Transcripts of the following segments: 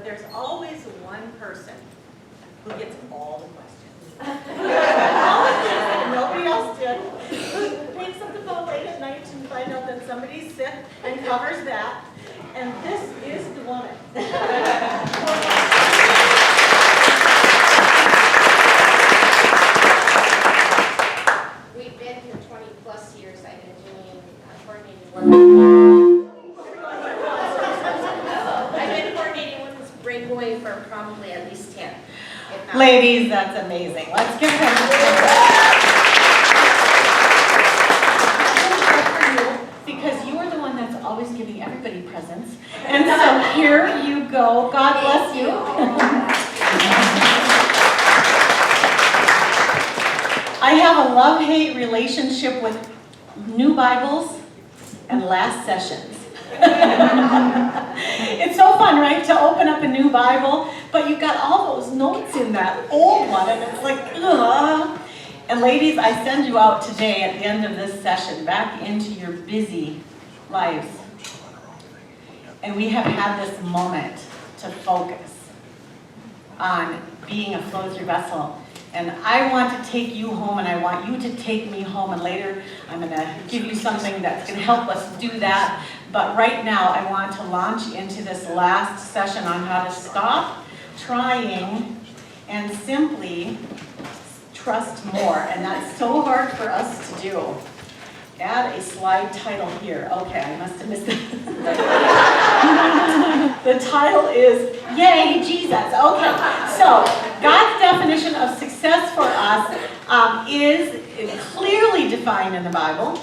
there's always one person who gets all the questions. Nobody else did. Who takes up the phone late at night and find out that somebody's sick and covers that. And this is the woman. We've been here 20 plus years. I've been doing coordinating women's. I've been coordinating women's breakaway for probably at least 10. If not. Ladies, that's amazing. Let's give them a because you are the one that's always giving everybody presents. And so here you go. God bless you. I have a love-hate relationship with new Bibles and last sessions. It's so fun, right, to open up a new Bible, but you've got all those notes in that old one, and it's like, ugh. And ladies, I send you out today at the end of this session back into your busy lives. And we have had this moment to focus on being a flow-through vessel. And I want to take you home, and I want you to take me home. And later, I'm going to give you something that's going to help us do that. But right now, I want to launch into this last session on how to stop trying and simply trust more. And that's so hard for us to do. Add a slide title here. Okay, I must have missed it. The title is, Yay, Jesus. Okay, so God's definition of success for us is clearly defined in the Bible.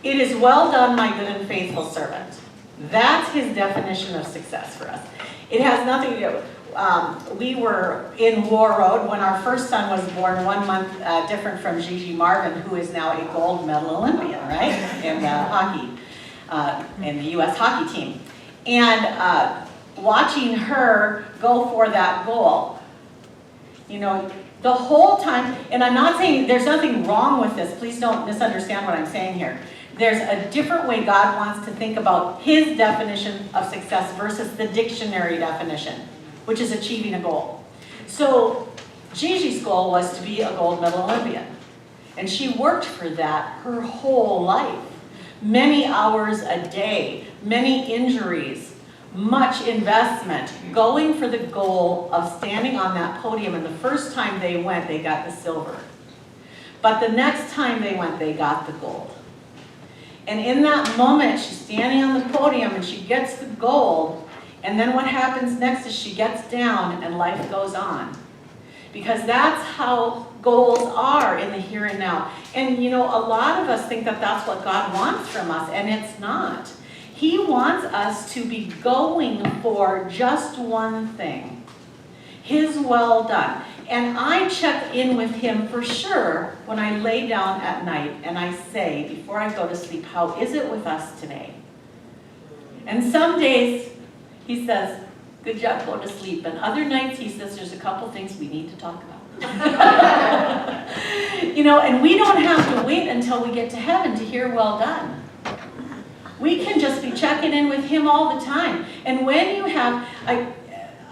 It is well done, my good and faithful servant. That's his definition of success for us. It has nothing to do. We were in War Road when our first son was born, 1 month different from Gigi Marvin, who is now a gold medal Olympian, right, in hockey, in the U.S. hockey team. And watching her go for that goal, you know, the whole time, and I'm not saying there's nothing wrong with this, please don't misunderstand what I'm saying here. There's a different way God wants to think about his definition of success versus the dictionary definition, which is achieving a goal. So Gigi's goal was to be a gold medal Olympian. And she worked for that her whole life. Many hours a day, many injuries, much investment, going for the goal of standing on that podium. And the first time they went, they got the silver. But the next time they went, they got the gold. And in that moment, she's standing on the podium and she gets the gold. And then what happens next is she gets down and life goes on. Because that's how goals are in the here and now. And you know, a lot of us think that that's what God wants from us, and it's not. He wants us to be going for just one thing. His well done. And I check in with him for sure when I lay down at night and I say, before I go to sleep, how is it with us today? And some days he says, good job, go to sleep. And other nights he says, there's a couple things we need to talk about. You know, and we don't have to wait until we get to heaven to hear well done. We can just be checking in with him all the time. And when you have,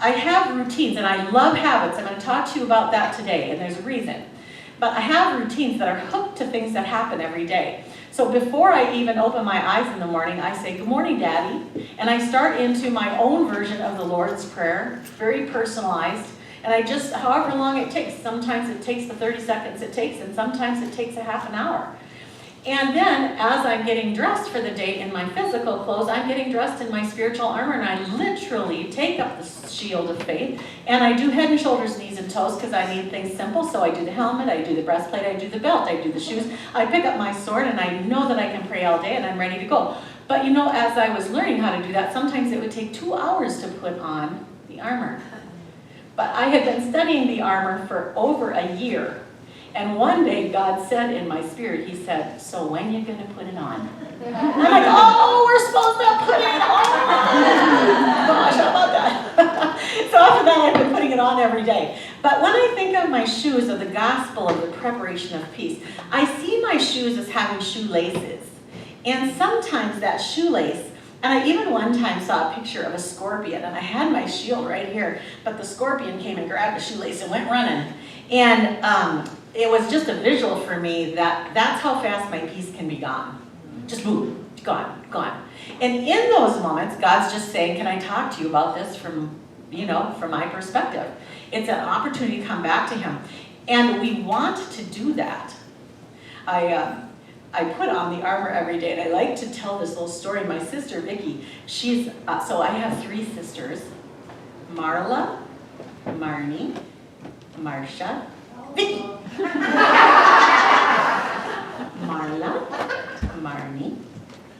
I have routines, and I love habits. I'm going to talk to you about that today, and there's a reason. But I have routines that are hooked to things that happen every day. So before I even open my eyes in the morning, I say, good morning, Daddy. And I start into my own version of the Lord's Prayer, very personalized. And I just, however long it takes, sometimes it takes the 30 seconds it takes, and sometimes it takes a half an hour. And then, as I'm getting dressed for the day in my physical clothes, I'm getting dressed in my spiritual armor, and I literally take up the shield of faith, and I do head and shoulders, knees and toes, because I need things simple. So I do the helmet, I do the breastplate, I do the belt, I do the shoes. I pick up my sword, and I know that I can pray all day, and I'm ready to go. But you know, as I was learning how to do that, sometimes it would take 2 hours to put on the armor. But I had been studying the armor for over a year. And one day God said in my spirit, he said, so when are you going to put it on? And I'm like, oh, we're supposed to put it on. Gosh, how about that? So after that, I've been putting it on every day. But when I think of my shoes of the gospel of the preparation of peace, I see my shoes as having shoelaces. And sometimes that shoelace, And I even one time saw a picture of a scorpion, and I had my shield right here, but the scorpion came and grabbed a shoelace and went running. And it was just a visual for me that that's how fast my peace can be gone. Just boom, gone, gone. And in those moments, God's just saying, can I talk to you about this from my perspective? It's an opportunity to come back to him. And we want to do that. I put on the armor every day, and I like to tell this little story. My sister, Vicki, so I have 3 sisters, Marla, Marnie, Marcia, Vicki. Marla, Marnie,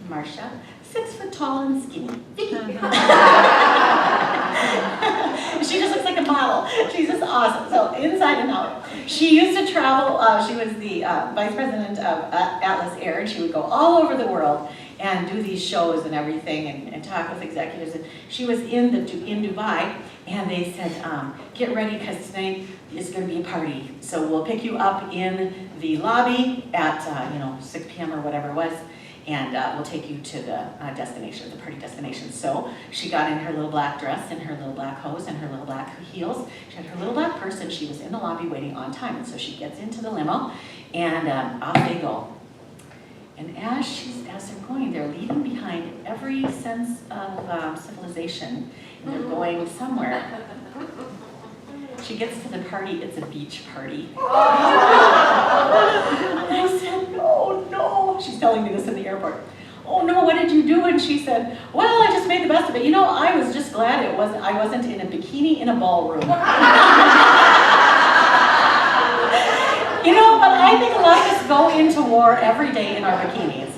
Marcia, 6 foot tall and skinny, Vicki. She just looks like a model. She's just awesome. So inside and out. She used to travel. She was the vice president of Atlas Air, and she would go all over the world and do these shows and everything and talk with executives. And she was in Dubai, and they said, get ready because tonight is going to be a party. So we'll pick you up in the lobby at 6 p.m. or whatever it was. And we'll take you to the destination, the party destination. So she got in her little black dress and her little black hose and her little black heels. She had her little black purse, and she was in the lobby waiting on time. And so she gets into the limo, and off they go. And as they're going, they're leaving behind every sense of civilization, and they're going somewhere. She gets to the party, it's a beach party. And I said, no. She's telling me this in the airport. Oh no, what did you do? And she said, well, I just made the best of it. I was just glad I wasn't in a bikini in a ballroom. But I think a lot of us go into war every day in our bikinis.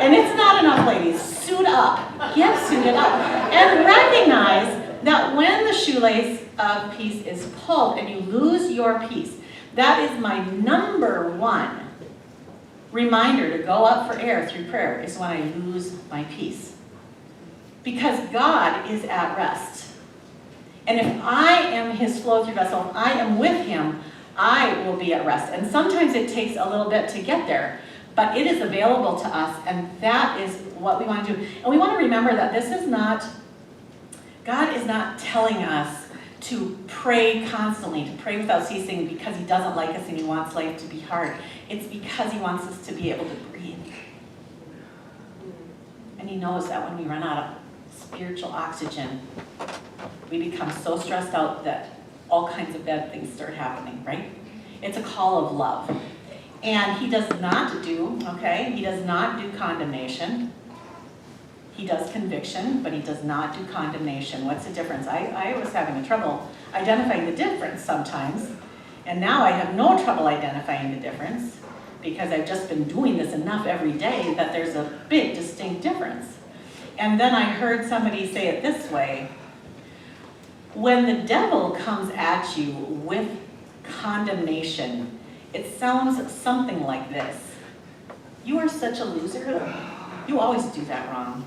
And it's not enough, ladies. Suit up. Get suited up. And recognize that when the shoelace of peace is pulled and you lose your peace, that is my number 1 reminder to go up for air through prayer is when I lose my peace. Because God is at rest. And if I am his flow-through vessel, if I am with him, I will be at rest. And sometimes it takes a little bit to get there, but it is available to us, and that is what we want to do. And we want to remember that God is not telling us to pray constantly, to pray without ceasing because he doesn't like us and he wants life to be hard. It's because he wants us to be able to breathe. And he knows that when we run out of spiritual oxygen, we become so stressed out that all kinds of bad things start happening, right? It's a call of love. And he does not do condemnation. He does conviction, but he does not do condemnation. What's the difference? I was having trouble identifying the difference sometimes, and now I have no trouble identifying the difference because I've just been doing this enough every day that there's a big distinct difference. And then I heard somebody say it this way: when the devil comes at you with condemnation, it sounds something like this: you are such a loser. You always do that wrong.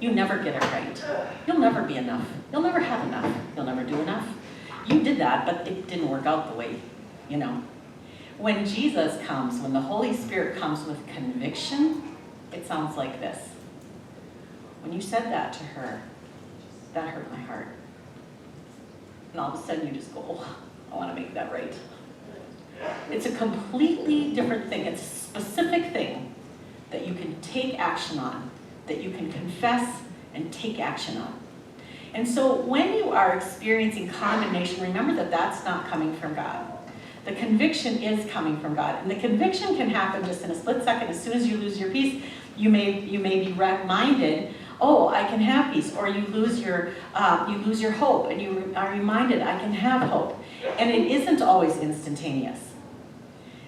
You never get it right. You'll never be enough. You'll never have enough. You'll never do enough. You did that, but it didn't work out the way, When Jesus comes, when the Holy Spirit comes with conviction, it sounds like this. When you said that to her, that hurt my heart. And all of a sudden you just go, oh, I want to make that right. It's a completely different thing. It's a specific thing that you can take action on, that you can confess and take action on. And so when you are experiencing condemnation, remember that that's not coming from God. The conviction is coming from God. And the conviction can happen just in a split second. As soon as you lose your peace, you may be reminded, oh, I can have peace. Or you lose your hope, and you are reminded, I can have hope. And it isn't always instantaneous.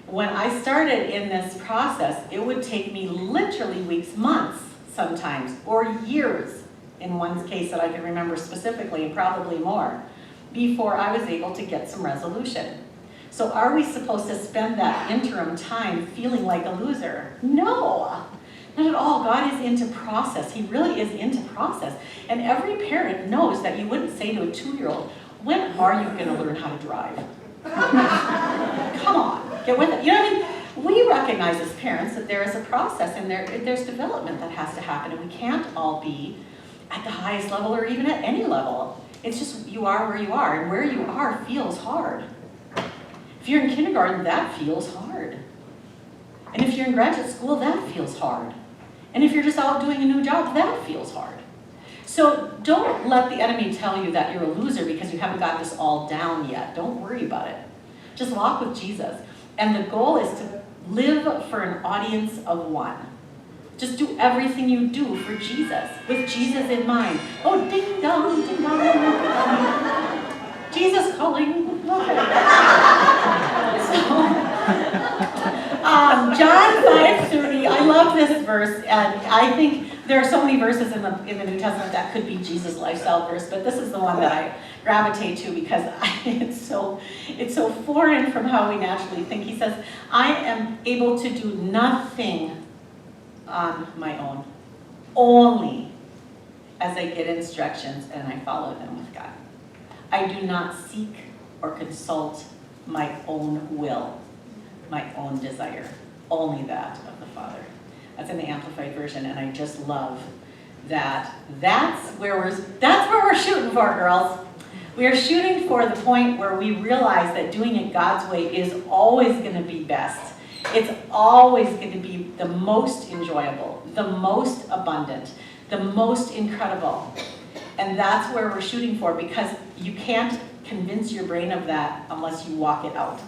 When I started in this process, it would take me literally weeks, months sometimes, or years, in one case that I can remember specifically, and probably more, before I was able to get some resolution. So are we supposed to spend that interim time feeling like a loser? No, not at all. God is into process. He really is into process. And every parent knows that you wouldn't say to a 2-year-old, when are you going to learn how to drive? Come on, get with it. You know what I mean? we recognize as parents that there is a process and there's development that has to happen, and we can't all be at the highest level or even at any level. It's just you are where you are, and where you are feels hard. If you're in kindergarten, that feels hard. And if you're in graduate school, that feels hard. And if you're just out doing a new job, that feels hard. So don't let the enemy tell you that you're a loser because you haven't got this all down yet. Don't worry about it. Just walk with Jesus. And the goal is to live for an audience of one. Just do everything you do for Jesus, with Jesus in mind. Oh, ding dong, ding dong, ding dong. Jesus calling. John 5:30, I love this verse, and I think there are so many verses in the New Testament that could be Jesus' lifestyle verse, but this is the one that I gravitate to because it's so foreign from how we naturally think. He says, I am able to do nothing on my own, only as I get instructions and I follow them with God. I do not seek or consult my own will, my own desire, only that of the Father. That's in the Amplified Version, and I just love that. That's where we're shooting for, girls. We are shooting for the point where we realize that doing it God's way is always going to be best. It's always going to be the most enjoyable, the most abundant, the most incredible. And that's where we're shooting for, because you can't convince your brain of that unless you walk it out.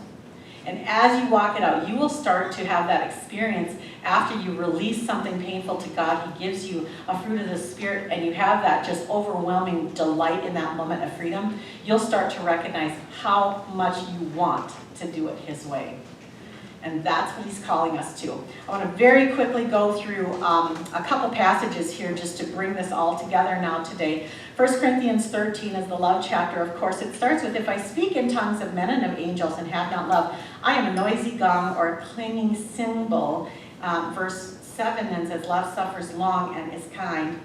And as you walk it out, you will start to have that experience after you release something painful to God. He gives you a fruit of the Spirit, and you have that just overwhelming delight in that moment of freedom. You'll start to recognize how much you want to do it His way. And that's what He's calling us to. I want to very quickly go through a couple passages here just to bring this all together now today. 1 Corinthians 13 is the love chapter, of course. It starts with, if I speak in tongues of men and of angels and have not love, I am a noisy gong or a clanging cymbal. Verse 7 then says, love suffers long and is kind.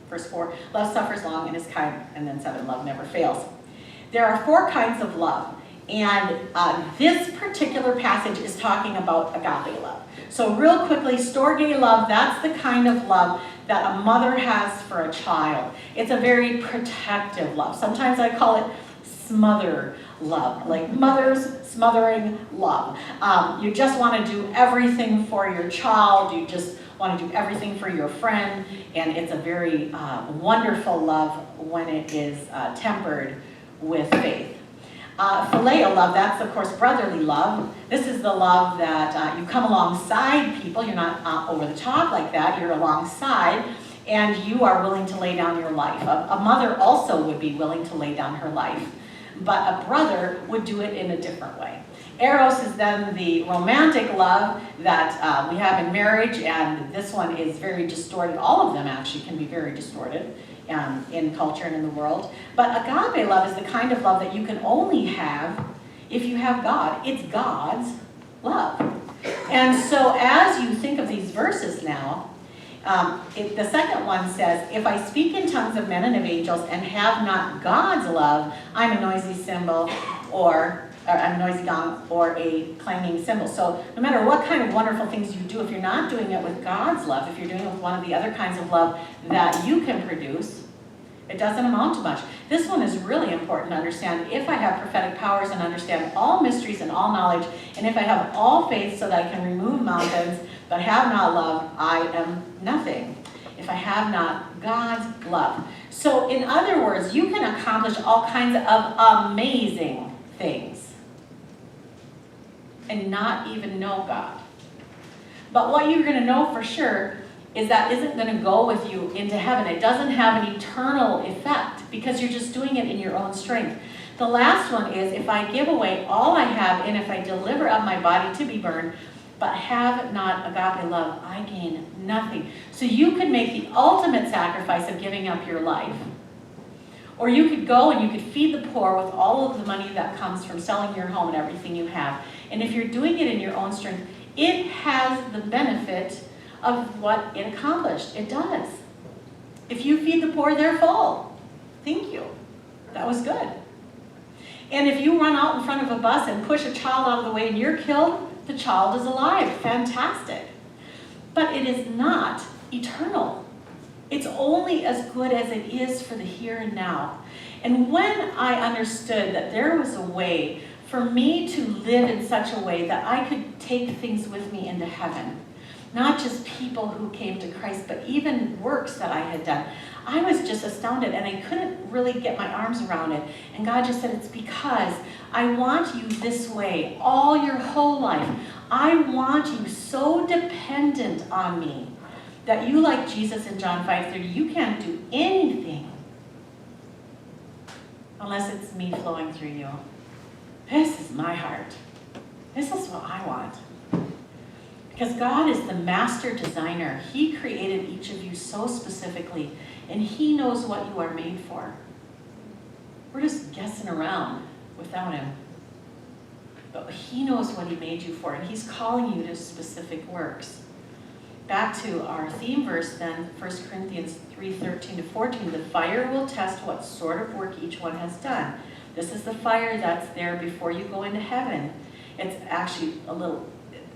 Verse 4, love suffers long and is kind. And then 7, love never fails. There are 4 kinds of love. And this particular passage is talking about agape love. So real quickly, storge love, that's the kind of love that a mother has for a child. It's a very protective love. Sometimes I call it smother love, like mothers smothering love. You just want to do everything for your child. You just want to do everything for your friend. And it's a very wonderful love when it is tempered with faith. Phileo love, that's of course brotherly love. This is the love that you come alongside people. You're not over the top like that. You're alongside, and you are willing to lay down your life. A mother also would be willing to lay down her life, but a brother would do it in a different way. Eros is then the romantic love that we have in marriage, and this one is very distorted. All of them actually can be very distorted in culture and in the world. But agape love is the kind of love that you can only have if you have God. It's God's love. And so as you think of these verses now, the second one says, if I speak in tongues of men and of angels and have not God's love, I'm a noisy cymbal or a noisy gong or a clanging cymbal. So no matter what kind of wonderful things you do, if you're not doing it with God's love, if you're doing it with one of the other kinds of love that you can produce, it doesn't amount to much. This one is really important to understand. If I have prophetic powers and understand all mysteries and all knowledge, and if I have all faith so that I can remove mountains, but have not love, I am nothing. If I have not God's love. So in other words, you can accomplish all kinds of amazing things and not even know God. But what you're going to know for sure is that isn't going to go with you into heaven. It doesn't have an eternal effect because you're just doing it in your own strength. The last one is, if I give away all I have and if I deliver up my body to be burned, but have not agape love, I gain nothing. So you could make the ultimate sacrifice of giving up your life. Or you could go and you could feed the poor with all of the money that comes from selling your home and everything you have. And if you're doing it in your own strength, it has the benefit of what it accomplished. It does. If you feed the poor, they're full. Thank you. That was good. And if you run out in front of a bus and push a child out of the way and you're killed, the child is alive. Fantastic. But it is not eternal. It's only as good as it is for the here and now. And when I understood that there was a way for me to live in such a way that I could take things with me into heaven, not just people who came to Christ, but even works that I had done, I was just astounded, and I couldn't really get my arms around it. And God just said, it's because I want you this way all your whole life. I want you so dependent on me that you, like Jesus in John 5:30, you can't do anything unless it's me flowing through you. This is my heart. This is what I want. Because God is the master designer. He created each of you so specifically, and He knows what you are made for. We're just guessing around without Him. But He knows what He made you for, and He's calling you to specific works. Back to our theme verse then, 1 Corinthians 3:13-14, the fire will test what sort of work each one has done. This is the fire that's there before you go into heaven. It's actually a little,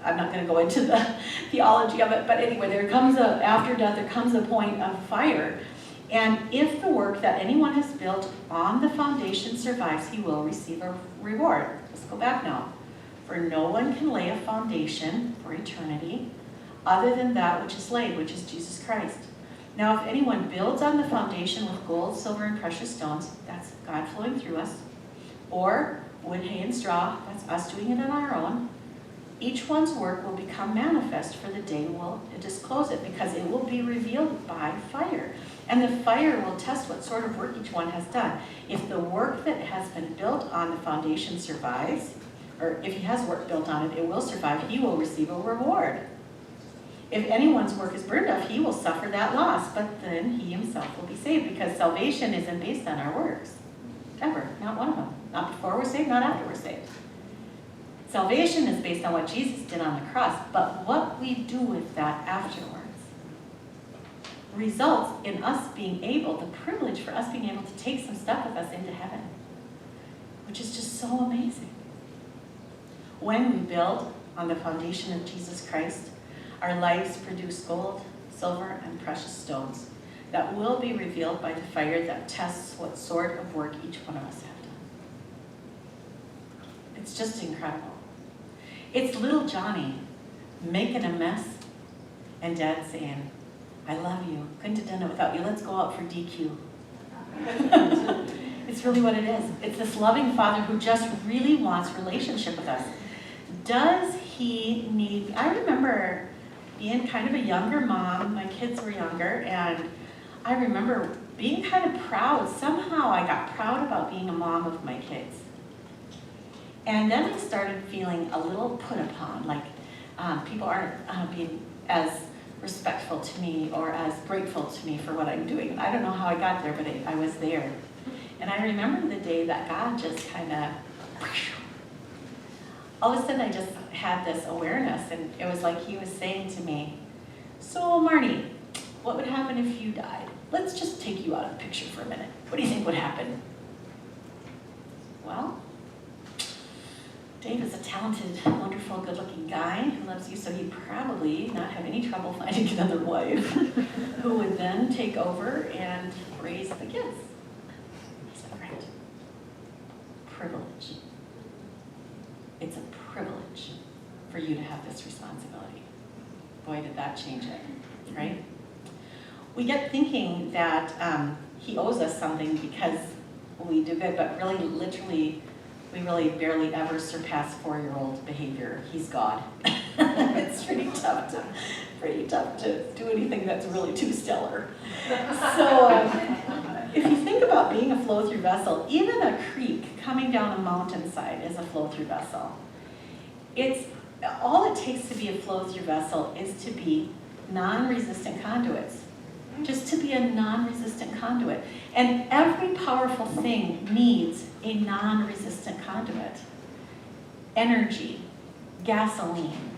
I'm not going to go into the theology of it, but anyway, after death, there comes a point of fire. And if the work that anyone has built on the foundation survives, he will receive a reward. Let's go back now. For no one can lay a foundation for eternity other than that which is laid, which is Jesus Christ. Now, if anyone builds on the foundation with gold, silver, and precious stones, that's God flowing through us, or wood, hay, and straw, that's us doing it on our own, each one's work will become manifest, for the day will disclose it, because it will be revealed by fire. And the fire will test what sort of work each one has done. If the work that has been built on the foundation survives, or if he has work built on it, it will survive, he will receive a reward. If anyone's work is burned up, he will suffer that loss, but then he himself will be saved, because salvation isn't based on our works. Ever, not one of them. Not before we're saved, not after we're saved. Salvation is based on what Jesus did on the cross, but what we do with that afterwards results in us being able, the privilege for us being able to take some stuff with us into heaven, which is just so amazing. When we build on the foundation of Jesus Christ, our lives produce gold, silver, and precious stones that will be revealed by the fire that tests what sort of work each one of us have done. It's just incredible. It's little Johnny making a mess and Dad saying, I love you. Couldn't have done it without you. Let's go out for DQ. It's really what it is. It's this loving Father who just really wants relationship with us. Does he need... I remember being kind of a younger mom. My kids were younger, and I remember being kind of proud. Somehow I got proud about being a mom of my kids. And then I started feeling a little put upon, like people aren't being as respectful to me or as grateful to me for what I'm doing. I don't know how I got there, but I was there. And I remember the day that God just kind of, all of a sudden I just had this awareness, and it was like he was saying to me, so Marnie, what would happen if you died? Let's just take you out of the picture for a minute. What do you think would happen? Well, Dave is a talented, wonderful, good-looking guy who loves you, so he'd probably not have any trouble finding another wife who would then take over and raise the kids. I said, right. Privilege. It's a privilege for you to have this responsibility. Boy, did that change it, right? We get thinking that he owes us something because we do good, but really, literally, we really barely ever surpass 4-year-old behavior. He's God. It's pretty tough to do anything that's really too stellar. So if you think about being a flow-through vessel, even a creek coming down a mountainside is a flow-through vessel. It's all it takes to be a flow-through vessel is to be non-resistant conduits. Just to be a non-resistant conduit. And every powerful thing needs a non-resistant conduit. Energy, gasoline,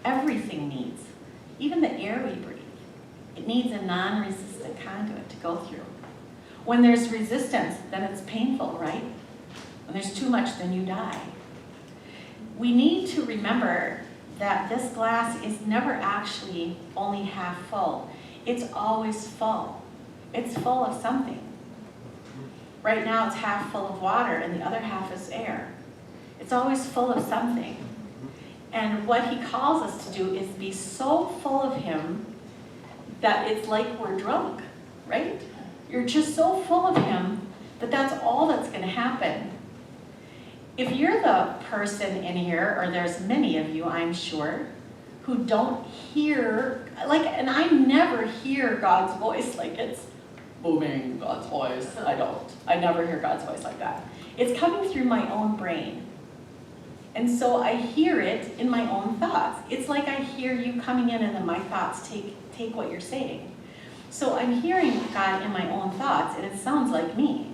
everything needs. Even the air we breathe, it needs a non-resistant conduit to go through. When there's resistance, then it's painful, right? When there's too much, then you die. we need to remember that this glass is never actually only half full. It's always full. It's full of something. Right now it's half full of water and the other half is air. It's always full of something. And what he calls us to do is be so full of him that it's like we're drunk, right? You're just so full of him that that's all that's going to happen. If you're the person in here, or there's many of you, I'm sure, who don't hear, and I never hear God's voice like it's booming, God's voice. I never hear God's voice like that. It's coming through my own brain. And so I hear it in my own thoughts. It's like I hear you coming in and then my thoughts take what you're saying. So I'm hearing God in my own thoughts and it sounds like me.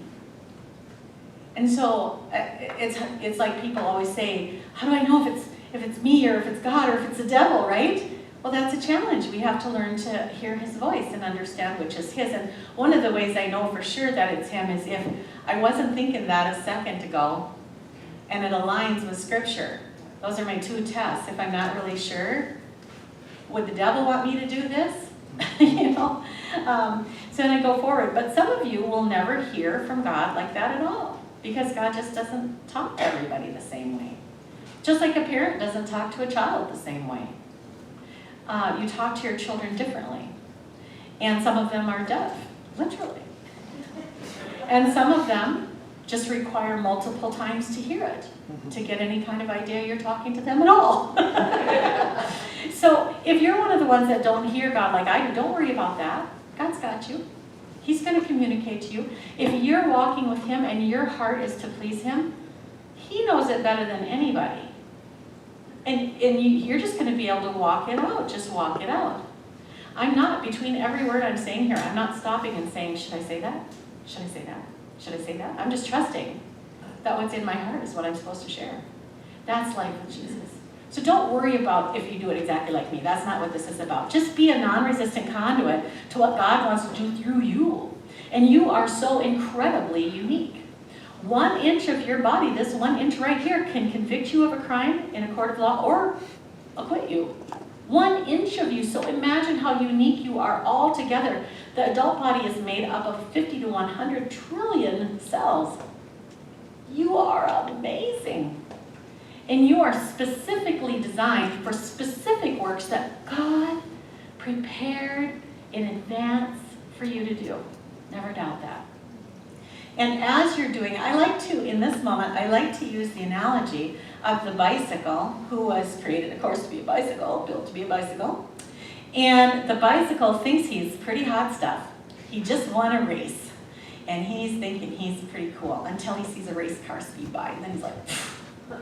And so it's like people always say, how do I know if it's me or if it's God or if it's the devil, right? Well, that's a challenge. We have to learn to hear his voice and understand which is his. And one of the ways I know for sure that it's him is if I wasn't thinking that a second ago and it aligns with Scripture. Those are my two tests. If I'm not really sure, would the devil want me to do this? So then I go forward. But some of you will never hear from God like that at all because God just doesn't talk to everybody the same way. Just like a parent doesn't talk to a child the same way. You talk to your children differently. And some of them are deaf, literally. And some of them just require multiple times to hear it, to get any kind of idea you're talking to them at all. So if you're one of the ones that don't hear God like I do, don't worry about that. God's got you. He's going to communicate to you. If you're walking with him and your heart is to please him, he knows it better than anybody. And you're just going to be able to walk it out. Just walk it out. I'm not, between every word I'm saying here, I'm not stopping and saying, should I say that? Should I say that? Should I say that? I'm just trusting that what's in my heart is what I'm supposed to share. That's life with Jesus. So don't worry about if you do it exactly like me. That's not what this is about. Just be a non-resistant conduit to what God wants to do through you. And you are so incredibly unique. 1 inch of your body, this 1 inch right here, can convict you of a crime in a court of law or acquit you. 1 inch of you. So imagine how unique you are all together. The adult body is made up of 50 to 100 trillion cells. You are amazing. And you are specifically designed for specific works that God prepared in advance for you to do. Never doubt that. And as you're doing, in this moment, I like to use the analogy of the bicycle, who was created, of course, to be a bicycle, built to be a bicycle. And the bicycle thinks he's pretty hot stuff. He just won a race. And he's thinking he's pretty cool until he sees a race car speed by. And then he's like,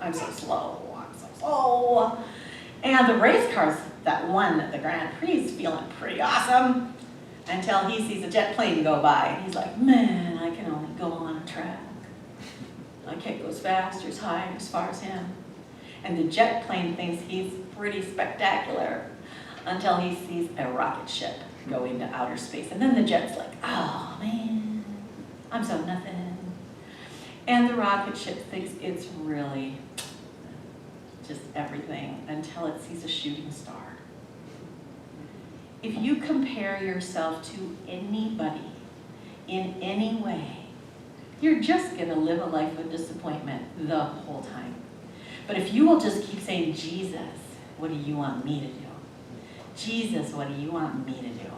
I'm so slow, I'm so slow. And the race cars that won the Grand Prix is feeling pretty awesome until he sees a jet plane go by. And he's like, man, I can only go on a track. I can't go as fast or as high or as far as him. And the jet plane thinks he's pretty spectacular until he sees a rocket ship go into outer space. And then the jet's like, oh man, I'm so nothing. And the rocket ship thinks it's really just everything until it sees a shooting star. If you compare yourself to anybody in any way, you're just going to live a life of disappointment the whole time. But if you will just keep saying, Jesus, what do you want me to do? Jesus, what do you want me to do?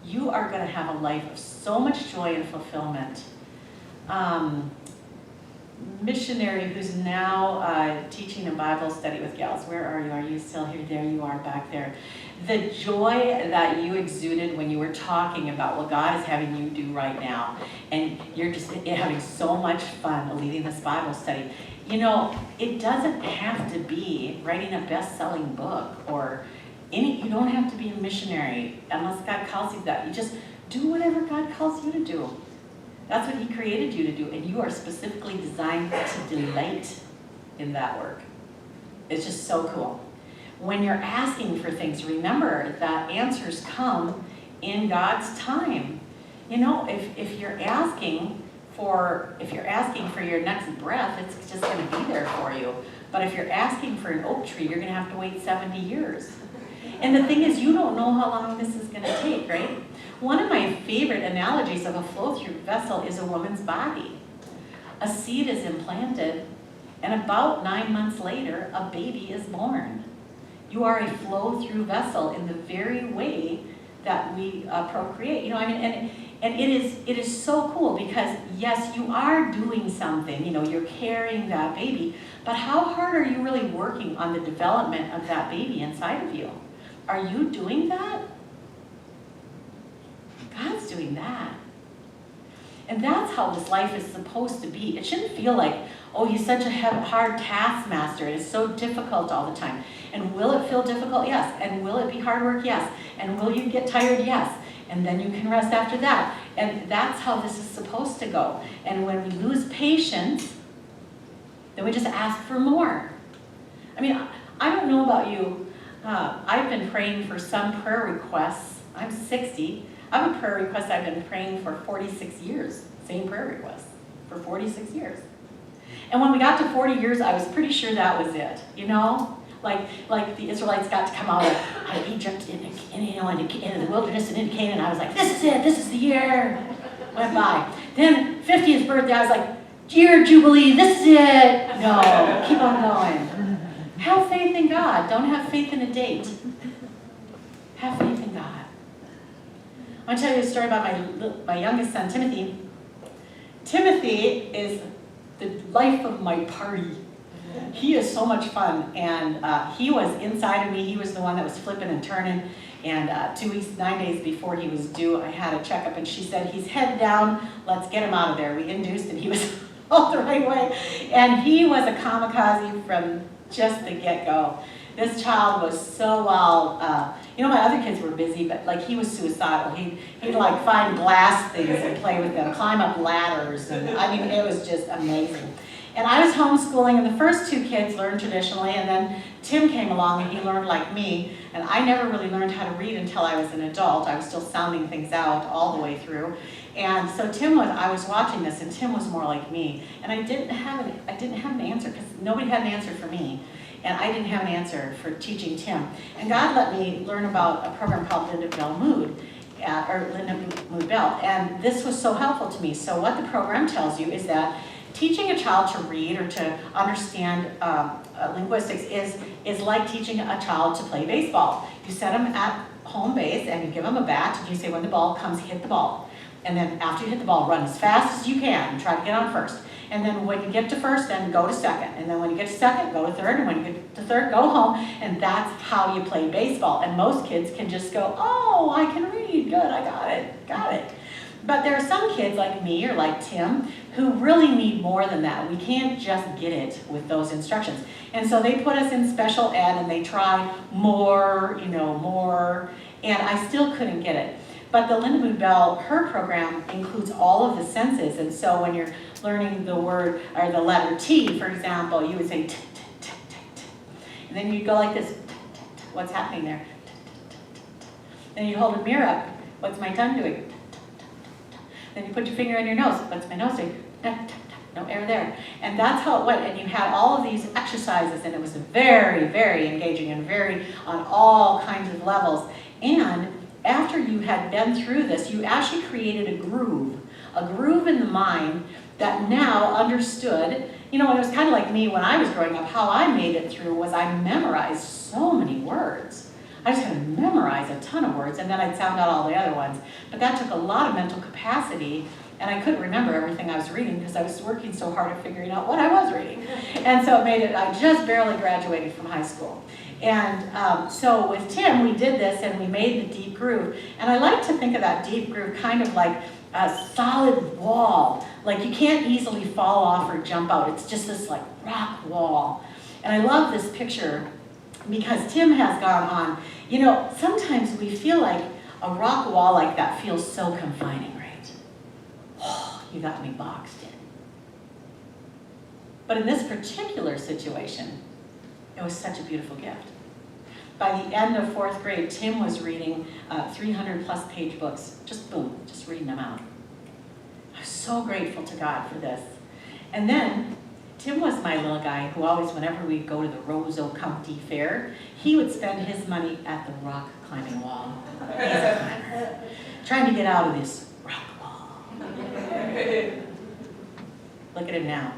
You are going to have a life of so much joy and fulfillment. Missionary who's now teaching a Bible study with gals. Where are you? Are you still here? There you are back there. The joy that you exuded when you were talking about what God is having you do right now, and you're just having so much fun leading this Bible study. You know, it doesn't have to be writing a best-selling book or you don't have to be a missionary unless God calls you that. You just do whatever God calls you to do. That's what he created you to do, and you are specifically designed to delight in that work. It's just so cool. When you're asking for things, remember that answers come in God's time. You know, if you're asking if you're asking for your next breath, it's just going to be there for you. But if you're asking for an oak tree, you're going to have to wait 70 years. And the thing is, you don't know how long this is going to take, right? One of my favorite analogies of a flow-through vessel is a woman's body. A seed is implanted, and about 9 months later, a baby is born. You are a flow-through vessel in the very way that we procreate. You know, I mean, and it is so cool because yes, you are doing something. You know, you're carrying that baby, but how hard are you really working on the development of that baby inside of you? Are you doing that? God's doing that. And that's how this life is supposed to be. It shouldn't feel like, oh, he's such a hard taskmaster. It is so difficult all the time. And will it feel difficult? Yes. And will it be hard work? Yes. And will you get tired? Yes. And then you can rest after that. And that's how this is supposed to go. And when we lose patience, then we just ask for more. I mean, I don't know about you. I've been praying for some prayer requests. I'm 60. I have a prayer request I've been praying for 46 years. Same prayer request for 46 years. And when we got to 40 years, I was pretty sure that was it. You know? Like the Israelites got to come out of Egypt into the wilderness and into Canaan. I was like, this is it. This is the year. Went by. Then 50th birthday, I was like, year jubilee. This is it. No, keep on going. Have faith in God. Don't have faith in a date. Have faith in God. I want to tell you a story about my youngest son, Timothy. Timothy is the life of my party. He is so much fun, and he was inside of me. He was the one that was flipping and turning, and 2 weeks, 9 days before he was due, I had a checkup, and she said, he's head down, let's get him out of there. We induced, and he was all the right way, and he was a kamikaze from just the get-go. This child was so well, you know, my other kids were busy, but like he was suicidal. He'd like find glass things and play with them, climb up ladders, and I mean, it was just amazing. And I was homeschooling, and the first two kids learned traditionally, and then Tim came along and he learned like me, and I never really learned how to read until I was an adult. I was still sounding things out all the way through. And so I was watching this, and Tim was more like me, and I didn't have an answer because nobody had an answer for me. And I didn't have an answer for teaching Tim. And God let me learn about a program called Linda Mood Bell. And this was so helpful to me. So what the program tells you is that teaching a child to read or to understand linguistics is like teaching a child to play baseball. You set them at home base and you give them a bat and you say when the ball comes, hit the ball. And then after you hit the ball, run as fast as you can and try to get on first. And then when you get to first, then go to second. And then when you get to second, go to third. And when you get to third, go home. And that's how you play baseball. And most kids can just go, oh, I can read. Good, I got it. But there are some kids like me or like Tim who really need more than that. We can't just get it with those instructions. And so they put us in special ed and they try more, more. And I still couldn't get it. But the Linda Mood Bell, her program includes all of the senses. And so when you're learning the word or the letter T, for example, you would say t, t, t, t, t. And then you'd go like this, t, t, t. What's happening there? T, t, t, t, t. Then you hold a mirror up. What's my tongue doing? T, t, t, t, t. Then you put your finger on your nose. What's my nose doing? T, t, t. No air there. And that's how it went. And you had all of these exercises, and it was very, very engaging and very on all kinds of levels. And after you had been through this, you actually created a groove in the mind that now understood, and it was kind of like me when I was growing up, how I made it through was I memorized so many words. I just had to memorize a ton of words, and then I'd sound out all the other ones. But that took a lot of mental capacity, and I couldn't remember everything I was reading because I was working so hard at figuring out what I was reading. And so it made it, I just barely graduated from high school. And so with Tim, we did this and we made the deep groove. And I like to think of that deep groove kind of like a solid wall. Like you can't easily fall off or jump out. It's just this like rock wall. And I love this picture because Tim has gone on. Sometimes we feel like a rock wall like that feels so confining, right? Oh, you got me boxed in. But in this particular situation, it was such a beautiful gift. By the end of 4th grade, Tim was reading 300 plus page books. Just boom, just reading them out. I was so grateful to God for this. And then, Tim was my little guy who always, whenever we'd go to the Roseau County Fair, he would spend his money at the rock climbing wall. Trying to get out of this rock wall. Look at him now.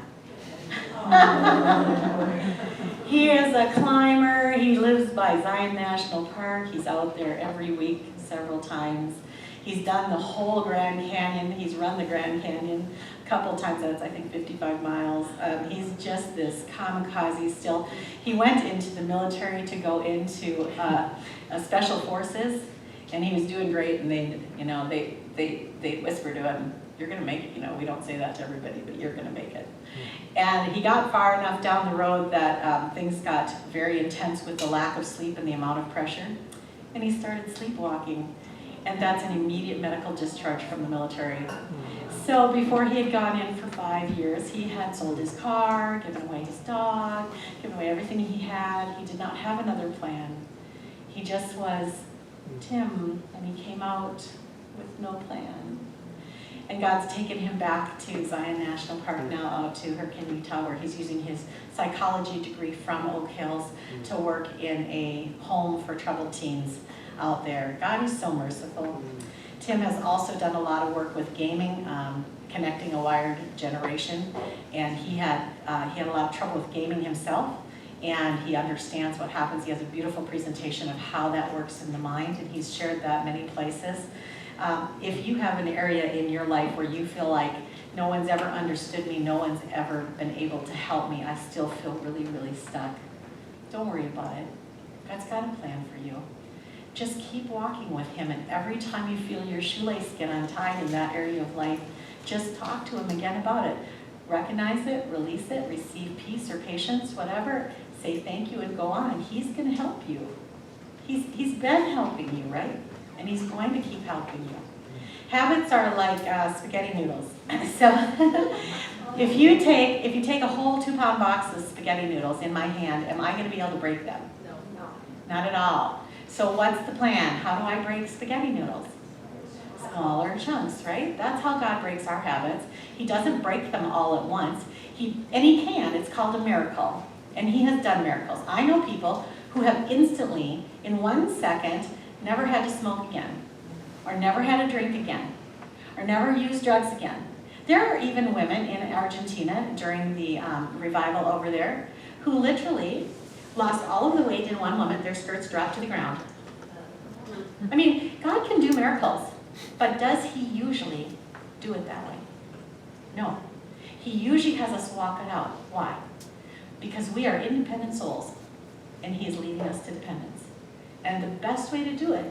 He is a climber. He lives by Zion National Park. He's out there every week, several times. He's done the whole Grand Canyon. He's run the Grand Canyon a couple times. That's, I think, 55 miles. He's just this kamikaze still. He went into the military to go into special forces, and he was doing great. And they whispered to him, "You're going to make it. We don't say that to everybody, but you're going to make it." And he got far enough down the road that things got very intense with the lack of sleep and the amount of pressure, and he started sleepwalking. And that's an immediate medical discharge from the military. So before he had gone in for 5 years, he had sold his car, given away his dog, given away everything he had. He did not have another plan. He just was Tim, and he came out with no plan. And God's taken him back to Zion National Park now, out to Hurricane, Utah, where he's using his psychology degree from Oak Hills to work in a home for troubled teens out there. God is so merciful. Tim has also done a lot of work with gaming, connecting a wired generation, and he had a lot of trouble with gaming himself, and he understands what happens. He has a beautiful presentation of how that works in the mind, and he's shared that many places. If you have an area in your life where you feel like no one's ever understood me, no one's ever been able to help me, I still feel really, really stuck, don't worry about it. God's got a plan for you. Just keep walking with him, and every time you feel your shoelace get untied in that area of life, just talk to him again about it. Recognize it, release it, receive peace or patience, whatever. Say thank you and go on, and he's going to help you. He's been helping you, right? And he's going to keep helping you. Habits are like spaghetti noodles. So if you take a whole 2-pound box of spaghetti noodles in my hand, am I going to be able to break them? No. Not at all. So what's the plan? How do I break spaghetti noodles? Smaller chunks, right? That's how God breaks our habits. He doesn't break them all at once. He can. It's called a miracle. And he has done miracles. I know people who have instantly, in 1 second, never had to smoke again, or never had a drink again, or never used drugs again. There are even women in Argentina during the revival over there who literally lost all of the weight in 1 moment. Their skirts dropped to the ground. I mean, God can do miracles, but does he usually do it that way? No. He usually has us walk it out. Why? Because we are independent souls, and he is leading us to dependence. And the best way to do it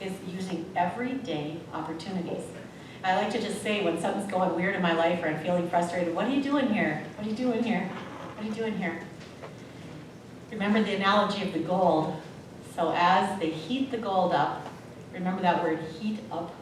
is using everyday opportunities. I like to just say when something's going weird in my life or I'm feeling frustrated, what are you doing here? What are you doing here? What are you doing here? Remember the analogy of the gold. So as they heat the gold up, remember that word, heat up